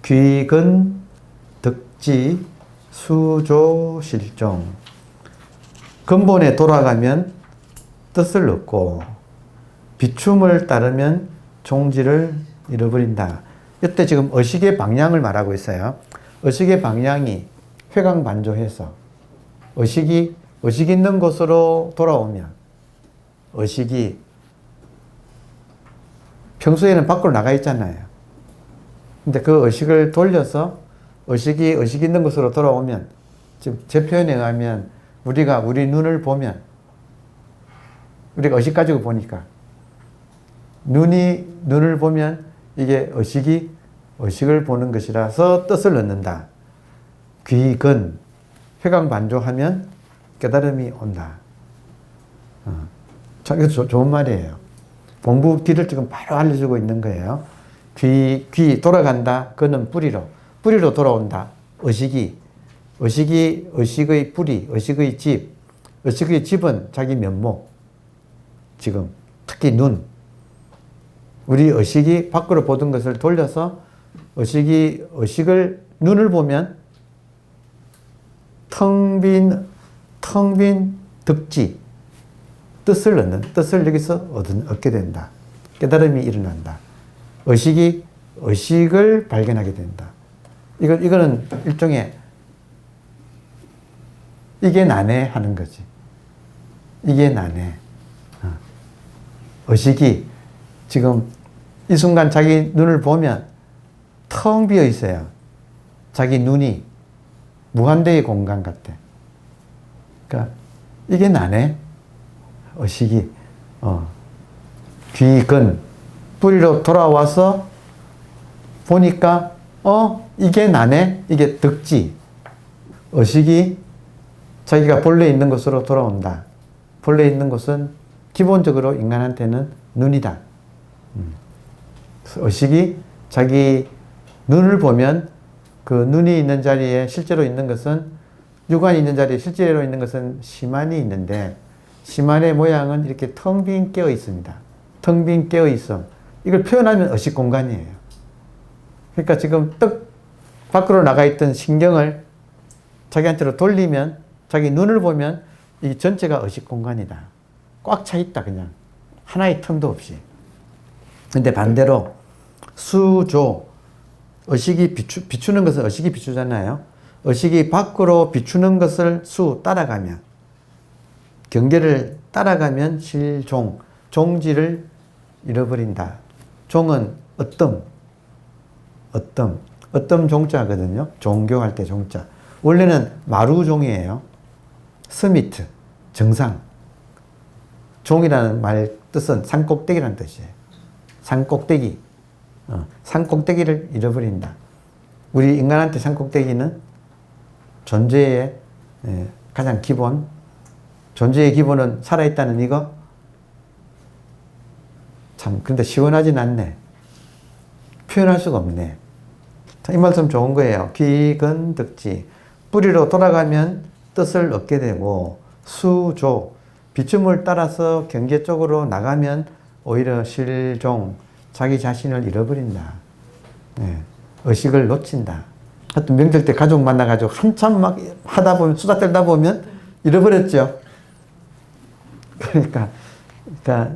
귀근, 득지, 수조, 실종. 근본에 돌아가면 뜻을 얻고 비춤을 따르면 종지를 잃어버린다. 이때 지금 의식의 방향을 말하고 있어요. 의식의 방향이 회광반조해서 의식 있는 곳으로 돌아오면 의식이 평소에는 밖으로 나가 있잖아요. 근데 그 의식을 돌려서 의식 있는 곳으로 돌아오면, 지금 제 표현에 의하면 우리가 우리 눈을 보면, 우리가 의식 가지고 보니까 눈을 보면 이게 의식을 보는 것이라서 뜻을 얻는다. 귀근, 회광반조하면 깨달음이 온다. 참, 이거 좋은 말이에요. 공부 길을 지금 바로 알려주고 있는 거예요. 귀 돌아간다. 그는 뿌리로 돌아온다. 의식의 뿌리, 의식의 집. 의식의 집은 자기 면목. 지금 특히 눈. 우리 의식이 밖으로 보던 것을 돌려서 눈을 보면 텅 빈 득지. 뜻을 여기서 얻게 된다. 깨달음이 일어난다. 의식을 발견하게 된다. 이거는 일종의 이게 나네 하는 거지. 이게 나네. 의식이 지금 이 순간 자기 눈을 보면 텅 비어 있어요. 자기 눈이 무한대의 공간 같아. 그러니까 이게 나네. 의식이 귀근 뿌리로 돌아와서 보니까 이게 나네. 이게 득지. 의식이 자기가 본래 있는 곳으로 돌아온다. 본래 있는 곳은 기본적으로 인간한테는 눈이다. 의식이 자기 눈을 보면 그 눈이 있는 자리에 실제로 있는 것은, 육안이 있는 자리에 실제로 있는 것은 심안이 있는데, 심안의 모양은 이렇게 텅 빈 깨어 있습니다. 텅 빈 깨어 있음. 이걸 표현하면 의식 공간이에요. 그러니까 지금 떡 밖으로 나가 있던 신경을 자기한테로 돌리면, 자기 눈을 보면 이 전체가 의식 공간이다. 꽉 차 있다, 그냥. 하나의 틈도 없이. 근데 반대로 수조, 의식이 비추는 것은 의식이 비추잖아요. 의식이 밖으로 비추는 것을 따라가면, 경계를 따라가면 실종, 종지를 잃어버린다. 종은 어떤 종자거든요. 종교할 때 종자. 원래는 마루종이에요. 스미트, 정상. 종이라는 말 뜻은 산꼭대기라는 뜻이에요. 산꼭대기. 산꼭대기를 잃어버린다. 우리 인간한테 산꼭대기는 존재의 가장 기본, 존재의 기본은 살아있다는 이거? 참, 근데 시원하진 않네. 표현할 수가 없네. 이 말씀 좋은 거예요. 귀근, 득지. 뿌리로 돌아가면 뜻을 얻게 되고, 수조. 비춤을 따라서 경계 쪽으로 나가면 오히려 실종, 자기 자신을 잃어버린다. 의식을 놓친다. 하여튼 명절 때 가족 만나가지고 한참 막 하다 보면, 수다 떨다 보면 잃어버렸죠. 그러니까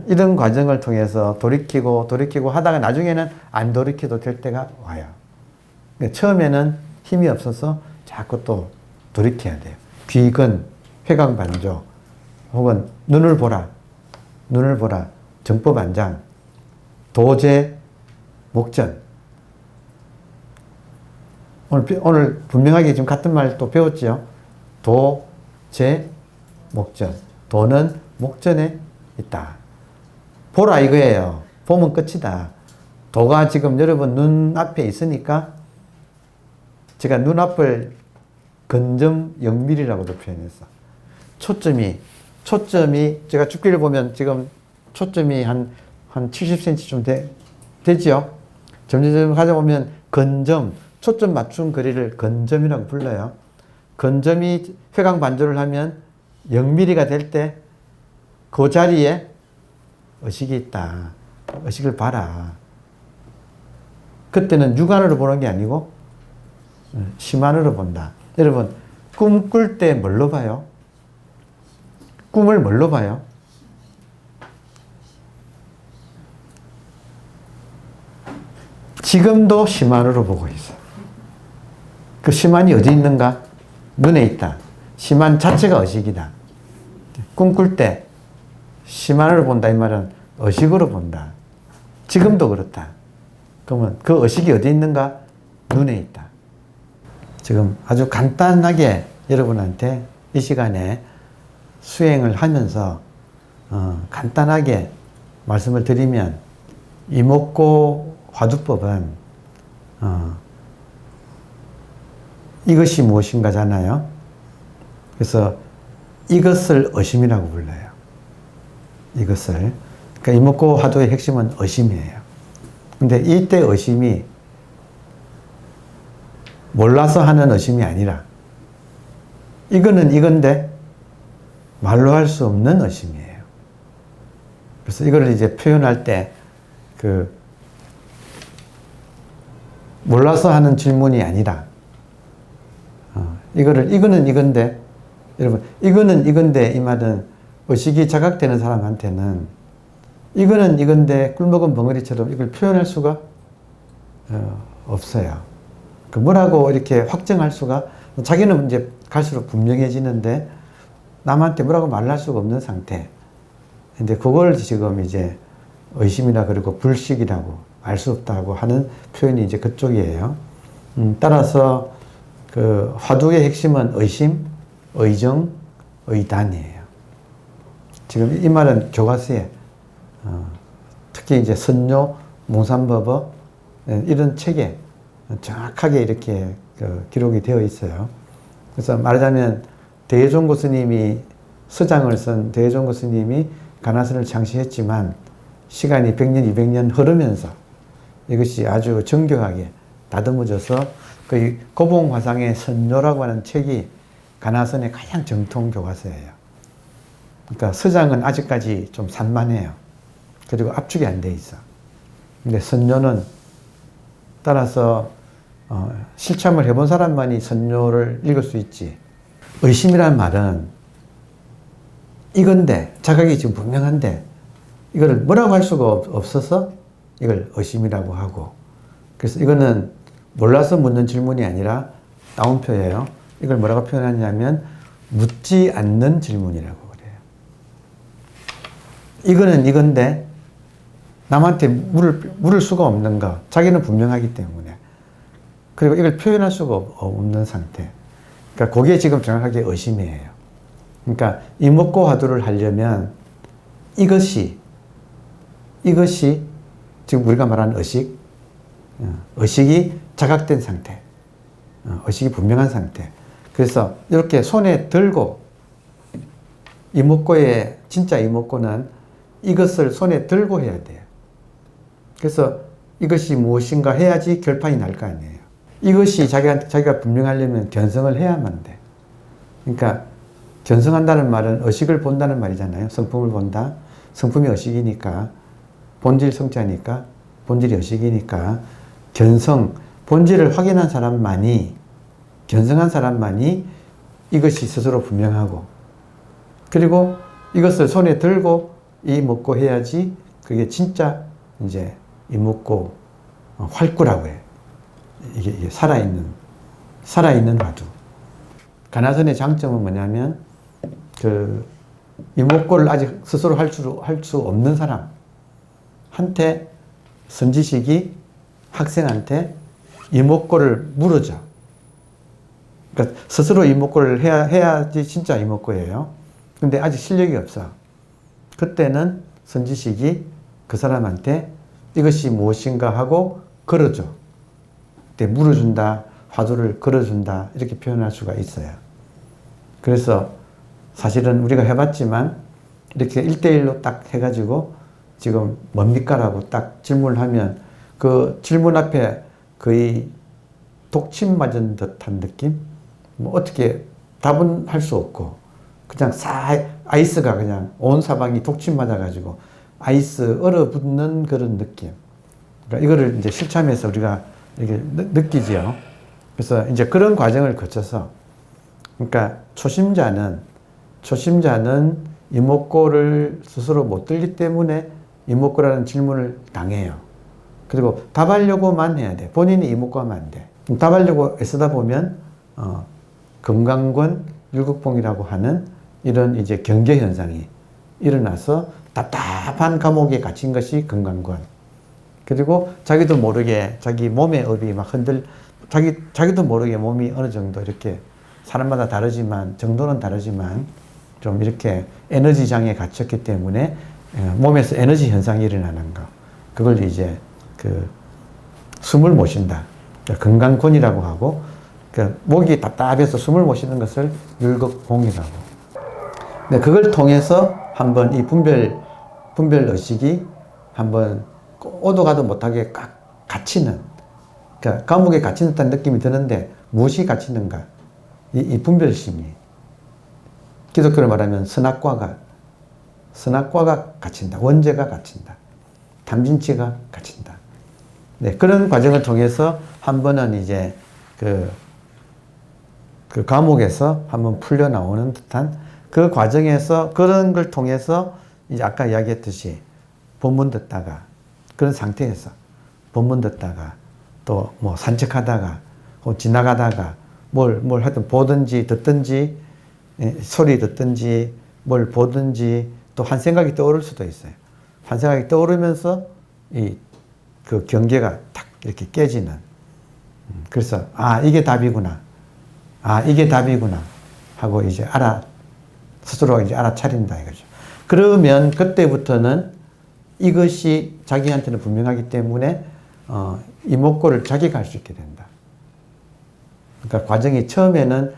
이런 과정을 통해서 돌이키고 하다가 나중에는 안 돌이켜도 될 때가 와요. 처음에는 힘이 없어서 자꾸 또 돌이켜야 돼요. 귀근, 회광반조, 혹은 눈을 보라, 정법안장, 도제, 목전. 오늘 분명하게 지금 같은 말 또 배웠죠. 도, 제, 목전. 도는 목전에 있다. 보라 이거예요. 보면 끝이다. 도가 지금 여러분 눈앞에 있으니까 제가 눈앞을 근점 0mm라고도 표현했어. 초점이 제가 죽기를 보면 지금 초점이 한 70cm 되지요. 점점 가져오면 근점, 초점 맞춘 거리를 근점이라고 불러요. 근점이 회광반조를 하면 0mm가 될 때 그 자리에 의식이 있다. 의식을 봐라. 그때는 육안으로 보는 게 아니고 시만으로 본다. 여러분, 꿈 꿀 때 뭘로 봐요? 꿈을 뭘로 봐요? 지금도 시만으로 보고 있어. 그 시만이 어디 있는가? 눈에 있다. 시만 자체가 의식이다. 꿈꿀 때 시만으로 본다 이 말은 의식으로 본다. 지금도 그렇다. 그러면 그 의식이 어디 있는가? 눈에 있다. 지금 아주 간단하게 여러분한테 이 시간에 수행을 하면서 간단하게 말씀을 드리면 이목고 화두법은 이것이 무엇인가잖아요. 그래서 이것을 의심이라고 불러요. 이것을. 그러니까 이목고 화두의 핵심은 의심이에요. 근데 이때 의심이 몰라서 하는 의심이 아니라 이거는 이건데 말로 할 수 없는 의심이에요. 그래서 이거를 이제 표현할 때 몰라서 하는 질문이 아니라 이거는 이건데 여러분 이거는 이건데 이 말은 의식이 자각되는 사람한테는 이거는 이건데 꿀먹은 벙어리처럼 이걸 표현할 수가 없어요. 뭐라고 이렇게 확정할 수가 자기는 이제 갈수록 분명해지는데 남한테 뭐라고 말할 수가 없는 상태. 근데 그걸 지금 이제 의심이라 그러고 불식이라고 알 수 없다고 하는 표현이 이제 그쪽이에요. 따라서 그 화두의 핵심은 의심, 의정, 의단이에요. 지금 이 말은 교과서에 특히 이제 선료, 몽산법어 이런 책에 정확하게 이렇게 기록이 되어 있어요. 그래서 말하자면 대종고 스님이 서장을 쓴 대종고 스님이 가나선을 창시했지만 시간이 100년, 200년 흐르면서 이것이 아주 정교하게 다듬어져서 그 고봉화상의 선료라고 하는 책이 가나선의 가장 정통 교과서예요. 그러니까 서장은 아직까지 좀 산만해요. 그리고 압축이 안 돼 있어. 근데 선료는 따라서 실참을 해본 사람만이 선료를 읽을 수 있지. 의심이란 말은 이건데 자각이 지금 분명한데 이걸 뭐라고 할 수가 없어서 이걸 의심이라고 하고, 그래서 이거는 몰라서 묻는 질문이 아니라 따옴표예요. 이걸 뭐라고 표현하냐면 묻지 않는 질문이라고 그래요. 이거는 이건데 남한테 물을 수가 없는 거. 자기는 분명하기 때문에. 그리고 이걸 표현할 수가 없는 상태. 그러니까 그게 지금 정확하게 의심이에요. 그러니까 이목고 화두를 하려면 이것이 지금 우리가 말하는 의식이 자각된 상태, 의식이 분명한 상태. 그래서 이렇게 손에 들고 이목고의 진짜 이목고는 이것을 손에 들고 해야 돼요. 그래서 이것이 무엇인가 해야지 결판이 날 거 아니에요. 이것이 자기가 분명하려면 견성을 해야만 돼. 그러니까 견성한다는 말은 의식을 본다는 말이잖아요. 성품을 본다. 성품이 의식이니까 본질 성자니까 본질이 의식이니까 견성, 본질을 확인한 사람만이 견성한 사람만이 이것이 스스로 분명하고 그리고 이것을 손에 들고 이목고 해야지 그게 진짜 이제 이목고 활구라고 해. 이게 살아있는 화두. 가나선의 장점은 뭐냐면 그 이목고를 아직 스스로 할 수 없는 사람한테 선지식이 학생한테 이목고를 물어줘. 그러니까 스스로 이목고를 해야지 진짜 이목고예요. 근데 아직 실력이 없어. 그때는 선지식이 그 사람한테 이것이 무엇인가 하고 걸어줘. 그때 물어준다, 화두를 걸어준다 이렇게 표현할 수가 있어요. 그래서 사실은 우리가 해봤지만 이렇게 1대1로 딱 해가지고 지금 뭡니까라고 딱 질문을 하면 그 질문 앞에 거의 독침 맞은 듯한 느낌? 뭐 어떻게 답은 할 수 없고 그냥 아이스가 그냥 온 사방이 독침 맞아가지고 아이스 얼어붙는 그런 느낌. 그러니까 이거를 이제 실참해서 우리가 이렇게 느끼죠. 그래서 이제 그런 과정을 거쳐서, 그러니까 초심자는 이목구를 스스로 못 들기 때문에 이목구라는 질문을 당해요. 그리고 답하려고만 해야 돼. 본인이 이목구 하면 안 돼. 답하려고 애쓰다 보면 금강권 율곡봉이라고 하는 이런 이제 경계 현상이 일어나서 답답한 감옥에 갇힌 것이 금강권. 그리고 자기도 모르게 자기 몸의 업이 막 자기도 모르게 몸이 어느 정도 이렇게 사람마다 다르지만, 정도는 다르지만 좀 이렇게 에너지 장애에 갇혔기 때문에 몸에서 에너지 현상이 일어나는 거. 그걸 이제 숨을 못 쉰다. 금강권이라고 하고, 목이 답답해서 숨을 못 쉬는 것을 율곡봉이라고. 네, 그걸 통해서 한번 이 분별 의식이 한번 오도 가도 못하게 갇히는, 그러니까 감옥에 갇힌 듯한 느낌이 드는데 무엇이 갇히는가? 이 분별심이. 기독교로 말하면 선악과가 갇힌다. 원죄가 갇힌다. 탐진치가 갇힌다. 네, 그런 과정을 통해서 한 번은 이제 그 감옥에서 한번 풀려 나오는 듯한 그 과정에서, 그런 걸 통해서 이제 아까 이야기했듯이 본문 듣다가, 그런 상태에서 본문 듣다가 또 뭐 산책하다가 지나가다가 뭘 하여튼 보든지 듣든지, 소리 듣든지 뭘 보든지, 또 한 생각이 떠오를 수도 있어요. 한 생각이 떠오르면서 그 경계가 탁 이렇게 깨지는. 그래서 이게 답이구나. 이게 답이구나 하고 이제 스스로 이제 알아차린다 이거죠. 그러면 그때부터는 이것이 자기한테는 분명하기 때문에 이목구를 자기가 할 수 있게 된다. 그러니까 과정이 처음에는,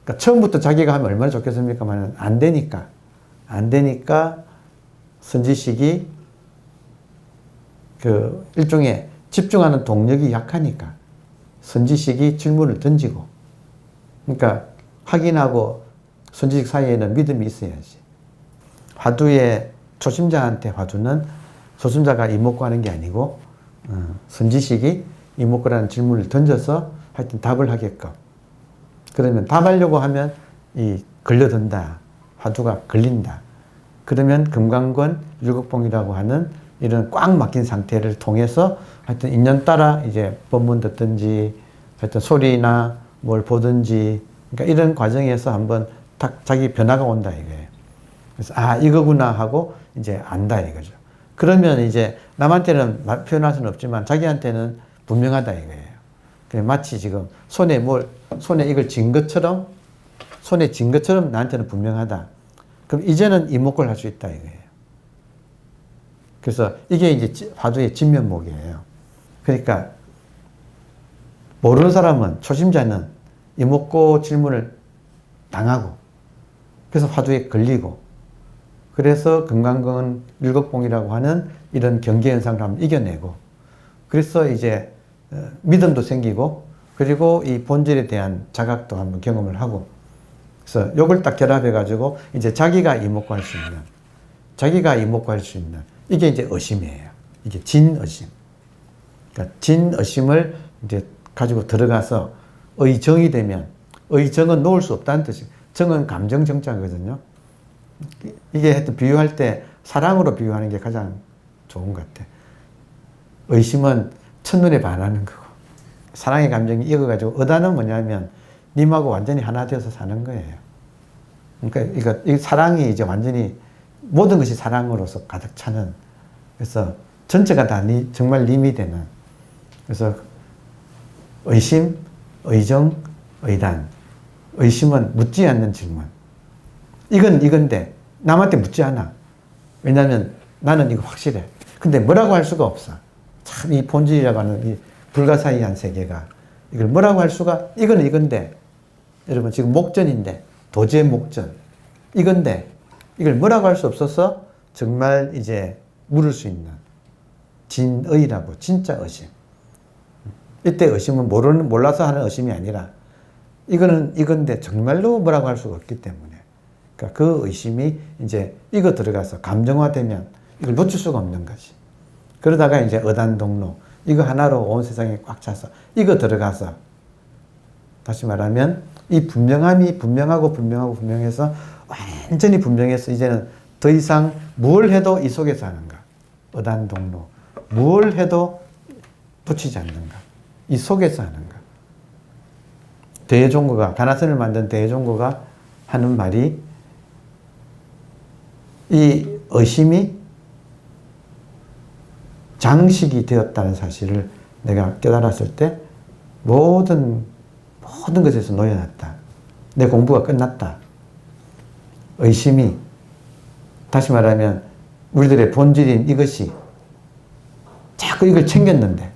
그러니까 처음부터 자기가 하면 얼마나 좋겠습니까만 안 되니까 선지식이 일종의 집중하는 동력이 약하니까 선지식이 질문을 던지고, 그러니까 확인하고 선지식 사이에는 믿음이 있어야지. 초심자한테 화두는 초심자가 이목구 하는 게 아니고 선지식이 이목구라는 질문을 던져서 하여튼 답을 하게끔. 그러면 답하려고 하면 걸려든다. 화두가 걸린다. 그러면 금강권 율곡봉이라고 하는 이런 꽉 막힌 상태를 통해서 하여튼 인연 따라 이제 법문 듣든지 하여튼 소리나 뭘 보든지, 그러니까 이런 과정에서 한번 딱 자기 변화가 온다 이거예요. 그래서 이거구나 하고 이제 안다 이거죠. 그러면 이제 남한테는 표현할 수는 없지만 자기한테는 분명하다 이거예요. 마치 지금 손에 이걸 쥔 것처럼 나한테는 분명하다. 그럼 이제는 이목구를 할 수 있다 이거예요. 그래서 이게 이제 화두의 진면목이에요. 그러니까 모르는 사람은, 초심자는 이목구 질문을 당하고, 그래서 화두에 걸리고, 그래서 금강권 율곡봉이라고 하는 이런 경계 현상을 한번 이겨내고, 그래서 이제 믿음도 생기고, 그리고 이 본질에 대한 자각도 한번 경험을 하고, 그래서 요걸 딱 결합해가지고 이제 자기가 이목구할 수 있는 이게 이제 의심이에요. 이게 진의심. 그러니까 진의심을 이제 가지고 들어가서 의정이 되면, 의정은 놓을 수 없다는 뜻이에요. 정은 감정 정자거든요. 이게 하여튼 비유할 때 사랑으로 비유하는 게 가장 좋은 것 같아. 의심은 첫눈에 반하는 거고, 사랑의 감정이 익어가지고, 의단은 뭐냐면 님하고 완전히 하나 되어서 사는 거예요. 그러니까 이 사랑이 이제 완전히 모든 것이 사랑으로서 가득 차는, 그래서 전체가 다 정말 님이 되는. 그래서 의심, 의정, 의단. 의심은 묻지 않는 질문. 이건데 남한테 묻지 않아. 왜냐하면 나는 이거 확실해. 근데 뭐라고 할 수가 없어. 참 이 본질이라고 하는 이 불가사의한 세계가 이걸 뭐라고 할 수가, 이건데 여러분 지금 목전인데, 도제 목전 이건데 이걸 뭐라고 할 수 없어서 정말 이제 물을 수 있는 진의라고, 진짜 의심. 이때 의심은 몰라서 하는 의심이 아니라 이건데 정말로 뭐라고 할 수가 없기 때문에, 그러니까 그 의심이 이제 이거 들어가서 감정화되면 이걸 놓칠 수가 없는 거지. 그러다가 이제 의단동로, 이거 하나로 온 세상이 꽉 차서 이거 들어가서 다시 말하면 이 분명함이 분명해서 완전히 분명해서 이제는 더 이상 뭘 해도 이 속에서 하는가. 어단동로. 뭘 해도 놓치지 않는가. 이 속에서 하는가. 대종고가, 가나선을 만든 대종고가 하는 말이 이 의심이 장식이 되었다는 사실을 내가 깨달았을 때 모든 것에서 놓여놨다. 내 공부가 끝났다. 의심이, 다시 말하면 우리들의 본질인 이것이 자꾸 이걸 챙겼는데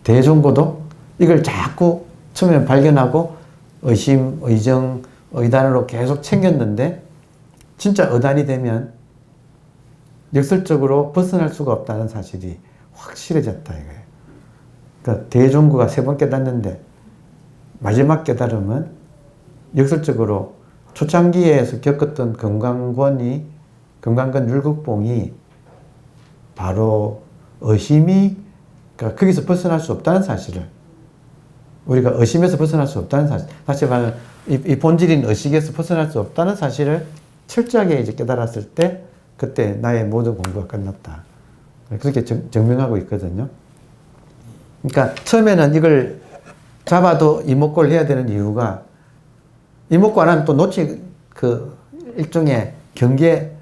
대종고도 이걸 자꾸 처음에 발견하고 의심, 의정, 의단으로 계속 챙겼는데 진짜 의단이 되면 역설적으로 벗어날 수가 없다는 사실이 확실해졌다 이거예요. 그러니까 대종고가 3번 깨닫는데 마지막 깨달음은 역설적으로 초창기에서 겪었던 금강권 율곡봉이 바로 의심이, 그러니까 거기서 벗어날 수 없다는 사실을, 우리가 의심에서 벗어날 수 없다는 사실, 다시 말하면 이 본질인 의식에서 벗어날 수 없다는 사실을 철저하게 이제 깨달았을 때 그때 나의 모든 공부가 끝났다. 그렇게 증명하고 있거든요. 그러니까 처음에는 이걸 잡아도 이목구를 해야 되는 이유가, 이목구 안 하면 또 일종의 경계,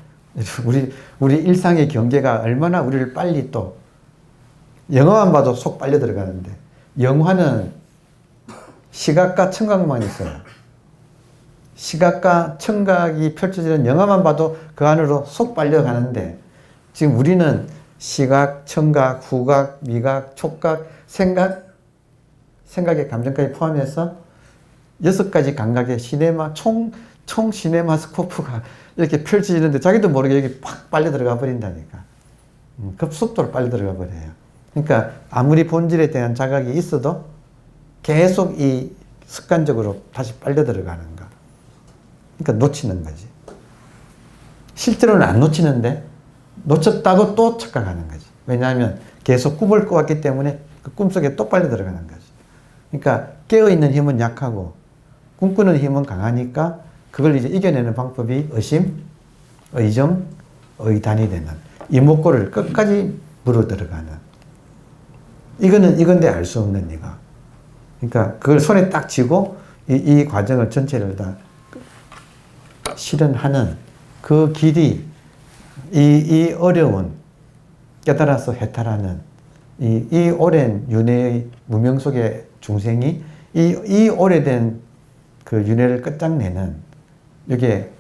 우리 일상의 경계가 얼마나 우리를 빨리 또, 영화만 봐도 속 빨려 들어가는데, 영화는 시각과 청각만 있어요. 시각과 청각이 펼쳐지는 영화만 봐도 그 안으로 속 빨려가는데, 지금 우리는 시각, 청각, 후각, 미각, 촉각, 생각의 감정까지 포함해서 6가지 감각의 시네마, 총 시네마스코프가 이렇게 펼쳐지는데 자기도 모르게 여기 팍 빨려 들어가 버린다니까. 급속도로 빨려 들어가 버려요. 그러니까 아무리 본질에 대한 자각이 있어도 계속 이 습관적으로 다시 빨려 들어가는 거. 그러니까 놓치는 거지. 실제로는 안 놓치는데 놓쳤다고 또 착각하는 거지. 왜냐하면 계속 꿈을 꿔왔기 때문에 그 꿈속에 또 빨려 들어가는 거지. 그러니까 깨어있는 힘은 약하고 꿈꾸는 힘은 강하니까 그걸 이제 이겨내는 방법이 의심, 의정, 의단이 되는, 이목구를 끝까지 물어 들어가는. 이건데 알 수 없는 이거. 그러니까 그걸 손에 딱 쥐고 이 과정을 전체를 다 실현하는 그 길이, 이 어려운 깨달아서 해탈하는 이 오랜 윤회의 무명 속의 중생이 이 오래된 그 윤회를 끝장내는, 이게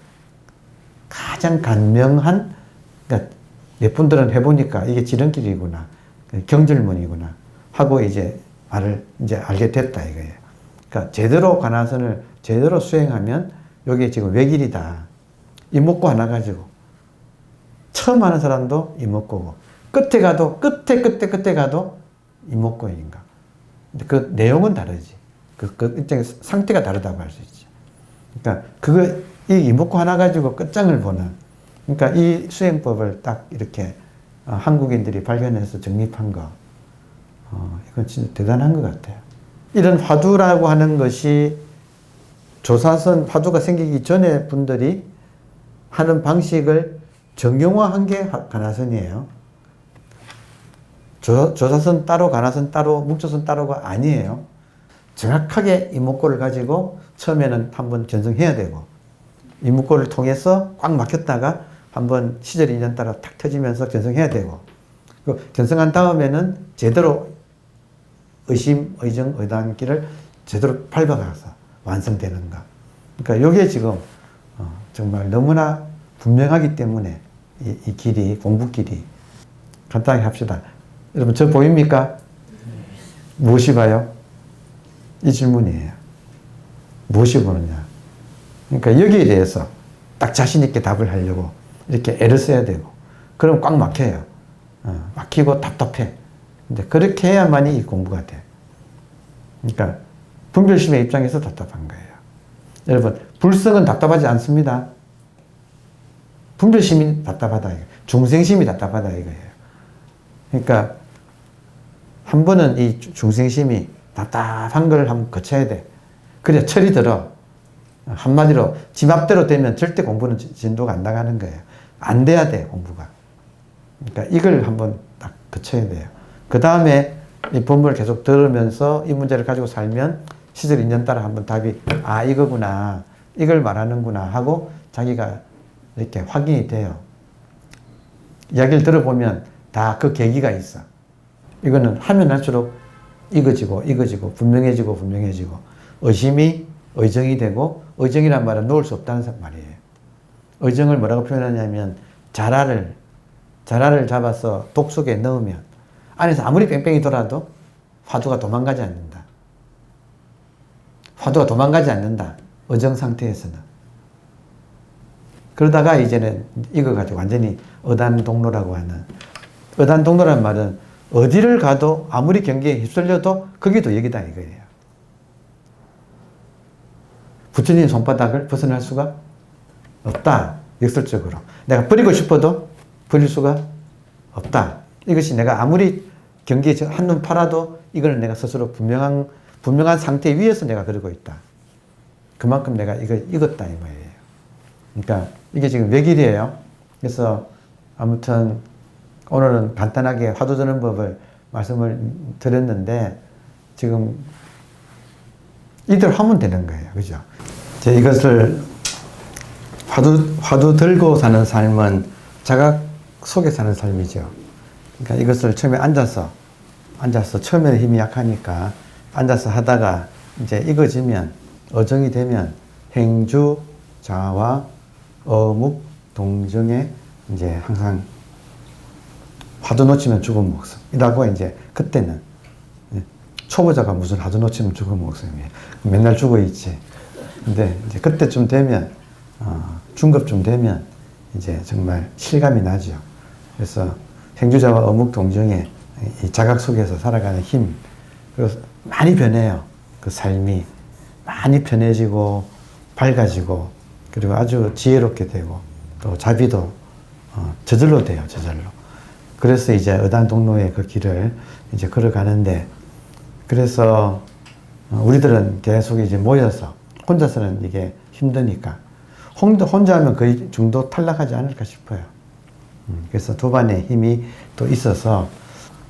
가장 간명한, 그러니까 몇 분들은 해보니까 이게 지름길이구나, 경절문이구나 하고 이제 말을 이제 알게 됐다 이거예요. 그러니까 제대로 관화선을 제대로 수행하면 이게 지금 외길이다. 이목구 하나 가지고 처음 하는 사람도 이목구고 끝에 가도 끝에 가도 이목구인가. 근데 그 내용은 다르지. 그 입장에 상태가 다르다고 할 수 있지. 그러니까 이 이목구 하나 가지고 끝장을 보는, 그러니까 이 수행법을 딱 이렇게 한국인들이 발견해서 정립한 거, 이건 진짜 대단한 것 같아요. 이런 화두라고 하는 것이 조사선 화두가 생기기 전에 분들이 하는 방식을 정형화한 게 관화선이에요. 조사선 따로, 관화선 따로, 묵조선 따로가 아니에요. 정확하게 이목구를 가지고 처음에는 한번 견성해야 되고, 이목구를 통해서 꽉 막혔다가 한번 시절이 인연 따라 탁 터지면서 견성해야 되고, 견성한 다음에는 제대로 의심, 의정, 의단길을 제대로 밟아가서 완성되는가. 그러니까 이게 지금 정말 너무나 분명하기 때문에 이 길이, 공부길이. 간단하게 합시다. 여러분, 저 보입니까? 무엇이 봐요? 이 질문이에요. 무엇이 보느냐. 그러니까 여기에 대해서 딱 자신있게 답을 하려고 이렇게 애를 써야 되고, 그럼 꽉 막혀요. 막히고 답답해. 근데 그렇게 해야만이 이 공부가 돼. 그러니까 분별심의 입장에서 답답한 거예요. 여러분, 불성은 답답하지 않습니다. 분별심이 답답하다 이거예요. 중생심이 답답하다 이거예요. 그러니까 한 번은 이 중생심이 답답한 걸 한번 거쳐야 돼. 그래 철이 들어. 한마디로 지 맘대로 되면 절대 공부는 진도가 안 나가는 거예요. 안 돼야 돼 공부가. 그러니까 이걸 한번 딱 거쳐야 돼요. 그 다음에 이 본문을 계속 들으면서 이 문제를 가지고 살면 시절 인연 따라 한번 답이 아 이거구나 이걸 말하는구나 하고 자기가 이렇게 확인이 돼요. 이야기를 들어보면 다 그 계기가 있어. 이거는 하면 할수록 익어지고 분명해지고 의심이 의정이 되고 의정이란 말은 놓을 수 없다는 말이에요. 의정을 뭐라고 표현하냐면 자라를 잡아서 독 속에 넣으면 안에서 아무리 뺑뺑이 돌아도 화두가 도망가지 않는다. 화두가 도망가지 않는다. 의정 상태에서는. 그러다가 이제는 이거 가지고 완전히 의단동로라고 하는 의단동로란 말은 어디를 가도 아무리 경기에 휩쓸려도 거기도 여기다 이거예요. 부처님 손바닥을 벗어날 수가 없다. 역설적으로. 내가 버리고 싶어도 버릴 수가 없다. 이것이 내가 아무리 경기에 한눈 팔아도 이거는 내가 스스로 분명한 상태 위에서 내가 그러고 있다. 그만큼 내가 이걸 익었다 이 말이에요. 그러니까 이게 지금 외길이에요. 그래서 아무튼 오늘은 간단하게 화두 드는 법을 말씀을 드렸는데 지금 이대로 하면 되는 거예요. 그죠? 이것을 화두 들고 사는 삶은 자각 속에 사는 삶이죠. 그러니까 이것을 처음에 앉아서 처음에는 힘이 약하니까 앉아서 하다가 이제 익어지면 어정이 되면 행주, 자와, 어묵, 동정에 이제 항상 화두 놓치면 죽은 목숨. 이라고 이제 그때는 초보자가 무슨 화두 놓치면 죽은 목숨이에요. 맨날 죽어 있지. 근데 이제 그때쯤 되면 중급쯤 되면 이제 정말 실감이 나죠. 그래서 행주자와 어묵 동정에 이 자각 속에서 살아가는 힘, 그리고 많이 변해요. 그 삶이 많이 편해지고 밝아지고 그리고 아주 지혜롭게 되고 또 자비도 저절로 돼요. 저절로. 그래서 이제 의단동로의 그 길을 이제 걸어가는데 그래서 우리들은 계속 이제 모여서 혼자서는 이게 힘드니까 혼자 하면 거의 중도 탈락하지 않을까 싶어요. 그래서 도반의 힘이 또 있어서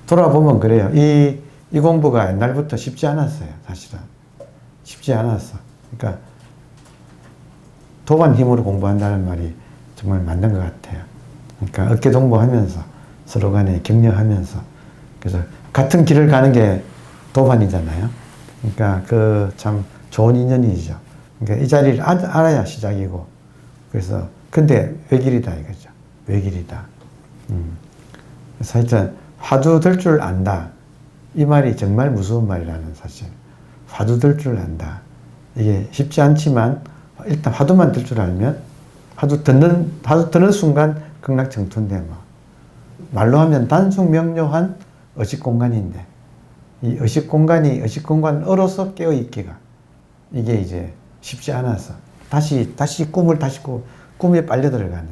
돌아보면 그래요. 이 공부가 옛날부터 쉽지 않았어요. 사실은. 쉽지 않았어. 그러니까 도반 힘으로 공부한다는 말이 정말 맞는 것 같아요. 그러니까 어깨동무하면서 서로 간에 격려하면서 그래서 같은 길을 가는 게 도반이잖아요. 그러니까 그 참 좋은 인연이죠. 그러니까 이 자리를 알아야 시작이고 그래서 근데 외길이다 이거죠. 외길이다. 그래서 하여튼 화두 들 줄 안다. 이 말이 정말 무서운 말이라는 사실. 화두 들 줄 안다. 이게 쉽지 않지만 일단 화두만 들 줄 알면 화두 듣는 순간 극락정토인데 뭐. 말로 하면 단순명료한 의식공간인데 이 의식공간으로서 깨어있기가 이게 이제 쉽지 않아서 다시 꿈에 빨려 들어가는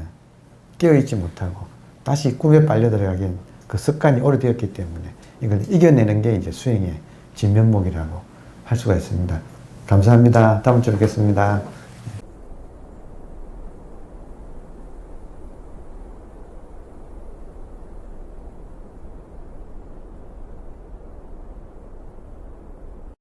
깨어있지 못하고 다시 꿈에 빨려 들어가기엔 그 습관이 오래되었기 때문에 이걸 이겨내는 게 이제 수행의 진면목이라고 할 수가 있습니다. 감사합니다. 다음 주에 뵙겠습니다.